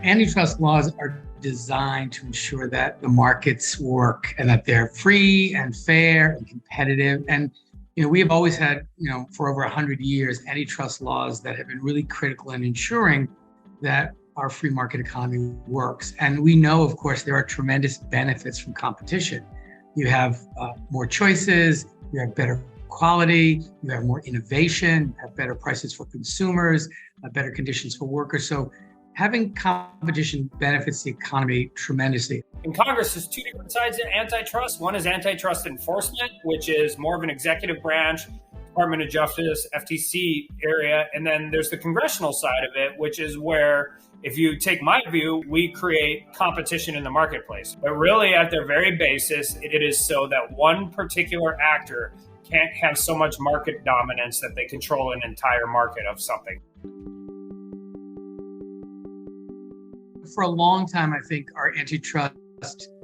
Antitrust laws are designed to ensure that the markets work and that they're free and fair and competitive. And we have always had, for over 100 years, antitrust laws that have been really critical in ensuring that our free market economy works. And we know, of course, there are tremendous benefits from competition. You have more choices, you have better quality, you have more innovation, you have better prices for consumers, better conditions for workers. So having competition benefits the economy tremendously. In Congress, there's two different sides of antitrust. One is antitrust enforcement, which is more of an executive branch, Department of Justice, FTC area. And then there's the congressional side of it, which is where, if you take my view, we create competition in the marketplace. But really, at their very basis, it is so that one particular actor can't have so much market dominance that they control an entire market of something. For a long time, I think our antitrust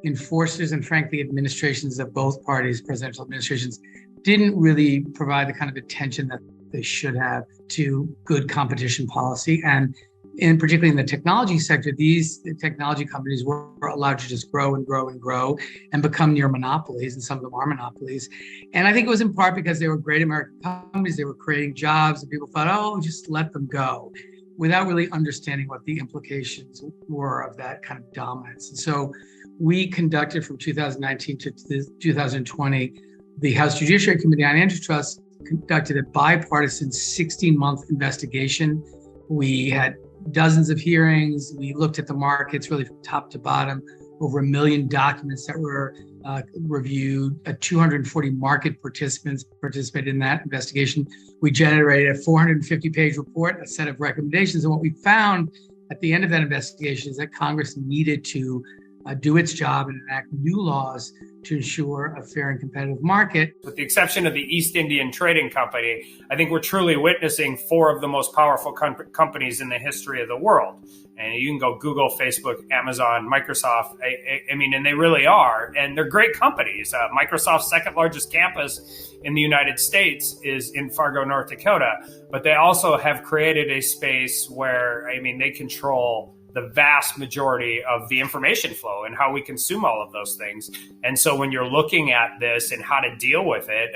enforcers and frankly administrations of both parties, presidential administrations, didn't really provide the kind of attention that they should have to good competition policy. And particularly in the technology sector, these technology companies were allowed to just grow and grow and grow and become near monopolies, and some of them are monopolies. And I think it was in part because they were great American companies, they were creating jobs, and people thought, oh, just let them go, without really understanding what the implications were of that kind of dominance. And so we conducted from 2019 to 2020, the House Judiciary Committee on Antitrust conducted a bipartisan 16-month investigation. We had dozens of hearings. We looked at the markets really from top to bottom, over 1 million documents that were reviewed. 240 market participants participated in that investigation. We generated a 450-page report, a set of recommendations. And what we found at the end of that investigation is that Congress needed to do its job and enact new laws to ensure a fair and competitive market. With the exception of the East Indian Trading Company, I think we're truly witnessing four of the most powerful companies in the history of the world. And you can go Google, Facebook, Amazon, Microsoft. I mean, and they really are. And they're great companies. Microsoft's second largest campus in the United States is in Fargo, North Dakota. But they also have created a space where, they control the vast majority of the information flow and how we consume all of those things. And so when you're looking at this and how to deal with it,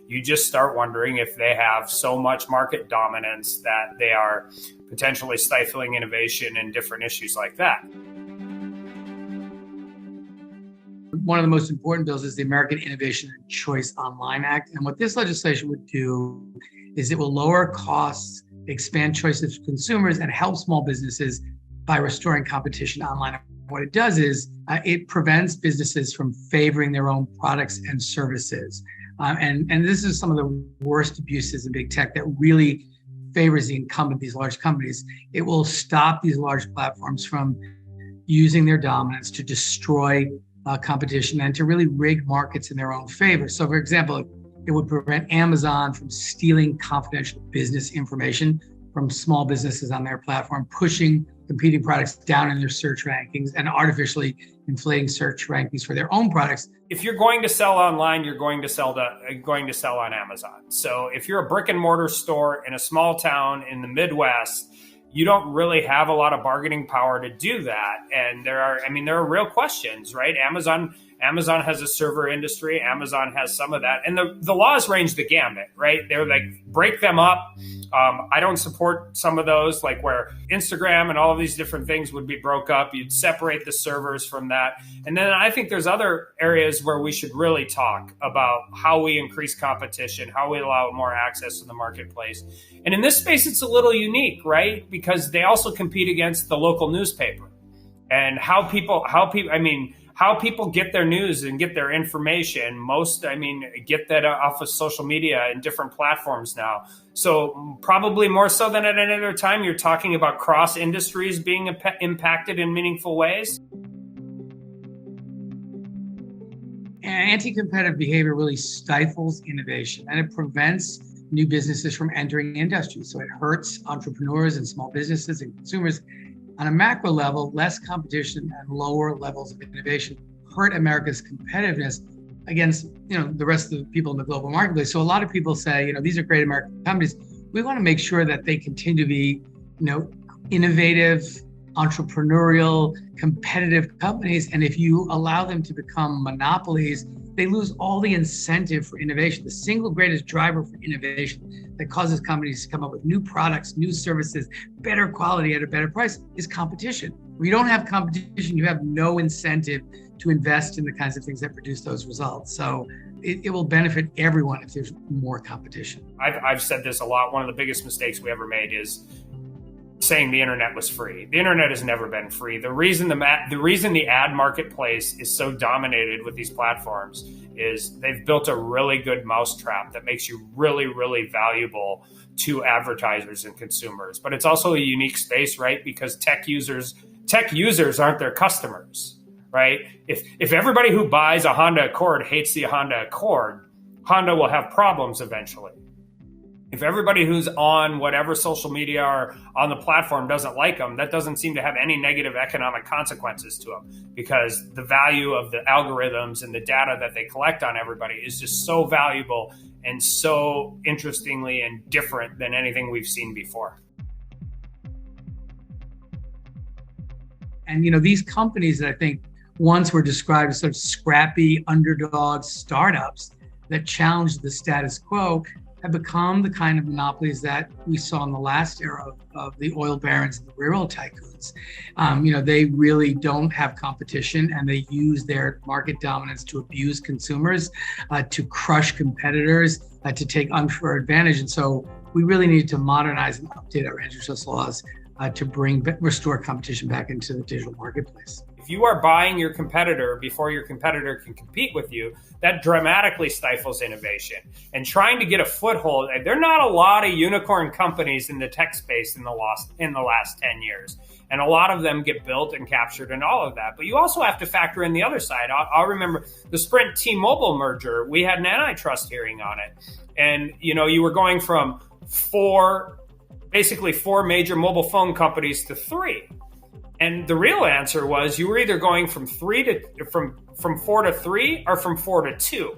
you just start wondering if they have so much market dominance that they are potentially stifling innovation and different issues like that. One of the most important bills is the American Innovation and Choice Online Act. And what this legislation would do is it will lower costs, expand choices for consumers, and help small businesses by restoring competition online. What it does is it prevents businesses from favoring their own products and services. And this is some of the worst abuses in big tech that really favors the incumbent, these large companies. It will stop these large platforms from using their dominance to destroy competition and to really rig markets in their own favor. So, for example, it would prevent Amazon from stealing confidential business information from small businesses on their platform, pushing competing products down in their search rankings and artificially inflating search rankings for their own products. If you're going to sell online, you're going to sell on Amazon. So if you're a brick and mortar store in a small town in the Midwest, you don't really have a lot of bargaining power to do that. And there are real questions, right? Amazon has a server industry. Amazon has some of that. And the laws range the gamut, right? They're like, break them up. I don't support some of those, like where Instagram and all of these different things would be broke up. You'd separate the servers from that. And then I think there's other areas where we should really talk about how we increase competition, how we allow more access to the marketplace. And in this space, it's a little unique, right? Because they also compete against the local newspaper and how people get their news and get their information. Get that off of social media and different platforms now. So probably more so than at any other time, you're talking about cross industries being impacted in meaningful ways. Anti-competitive behavior really stifles innovation and it prevents new businesses from entering industries. So it hurts entrepreneurs and small businesses and consumers. On a macro level, less competition and lower levels of innovation hurt America's competitiveness against, the rest of the people in the global marketplace. So a lot of people say, these are great American companies. We want to make sure that they continue to be, innovative, entrepreneurial, competitive companies. And if you allow them to become monopolies, they lose all the incentive for innovation. The single greatest driver for innovation that causes companies to come up with new products, new services, better quality at a better price is competition. If you don't have competition, you have no incentive to invest in the kinds of things that produce those results. So it will benefit everyone if there's more competition. I've said this a lot. One of the biggest mistakes we ever made is saying the internet was free. The internet has never been free. The reason the ad marketplace is so dominated with these platforms is they've built a really good mousetrap that makes you really, really valuable to advertisers and consumers. But it's also a unique space, right? Because tech users aren't their customers, right? If everybody who buys a Honda Accord hates the Honda Accord, Honda will have problems eventually. If everybody who's on whatever social media or on the platform doesn't like them, that doesn't seem to have any negative economic consequences to them, because the value of the algorithms and the data that they collect on everybody is just so valuable and so interestingly and different than anything we've seen before. And, these companies that I think once were described as sort of scrappy underdog startups that challenged the status quo have become the kind of monopolies that we saw in the last era of the oil barons and the railroad tycoons. They really don't have competition, and they use their market dominance to abuse consumers, to crush competitors, to take unfair advantage. And so we really need to modernize and update our antitrust laws to restore competition back into the digital marketplace. If you are buying your competitor before your competitor can compete with you, that dramatically stifles innovation. And trying to get a foothold, there are not a lot of unicorn companies in the tech space in the last 10 years. And a lot of them get built and captured and all of that. But you also have to factor in the other side. I'll remember the Sprint T-Mobile merger. We had an antitrust hearing on it. And, you were going from four major mobile phone companies to three. And the real answer was you were either going from four to three or from 4 to 2.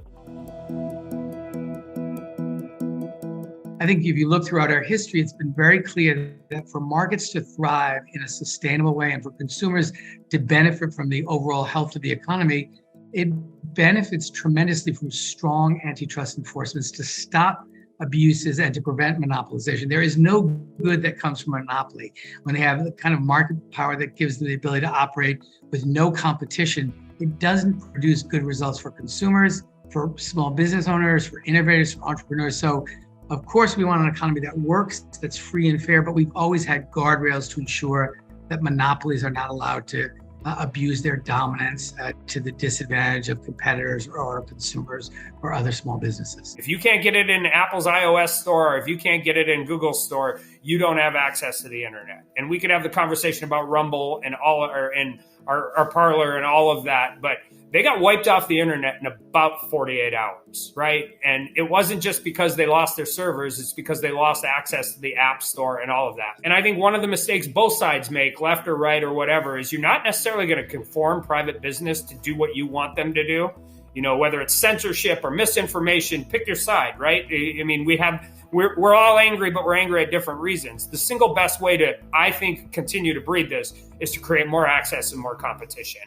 I think if you look throughout our history, it's been very clear that for markets to thrive in a sustainable way and for consumers to benefit from the overall health of the economy, it benefits tremendously from strong antitrust enforcements to stop abuses and to prevent monopolization. There is no good that comes from a monopoly. When they have the kind of market power that gives them the ability to operate with no competition, it doesn't produce good results for consumers, for small business owners, for innovators, for entrepreneurs. So of course we want an economy that works, that's free and fair, but we've always had guardrails to ensure that monopolies are not allowed to abuse their dominance to the disadvantage of competitors or consumers or other small businesses. If you can't get it in Apple's iOS store, or if you can't get it in Google's store, you don't have access to the internet. And we could have the conversation about Rumble and our Parler and all of that, but they got wiped off the internet in about 48 hours, right? And it wasn't just because they lost their servers, it's because they lost access to the app store and all of that. And I think one of the mistakes both sides make, left or right or whatever, is you're not necessarily going to conform private business to do what you want them to do. Whether it's censorship or misinformation, pick your side, right? I mean, we're all angry, but we're angry at different reasons. The single best way to, I think, continue to breed this is to create more access and more competition.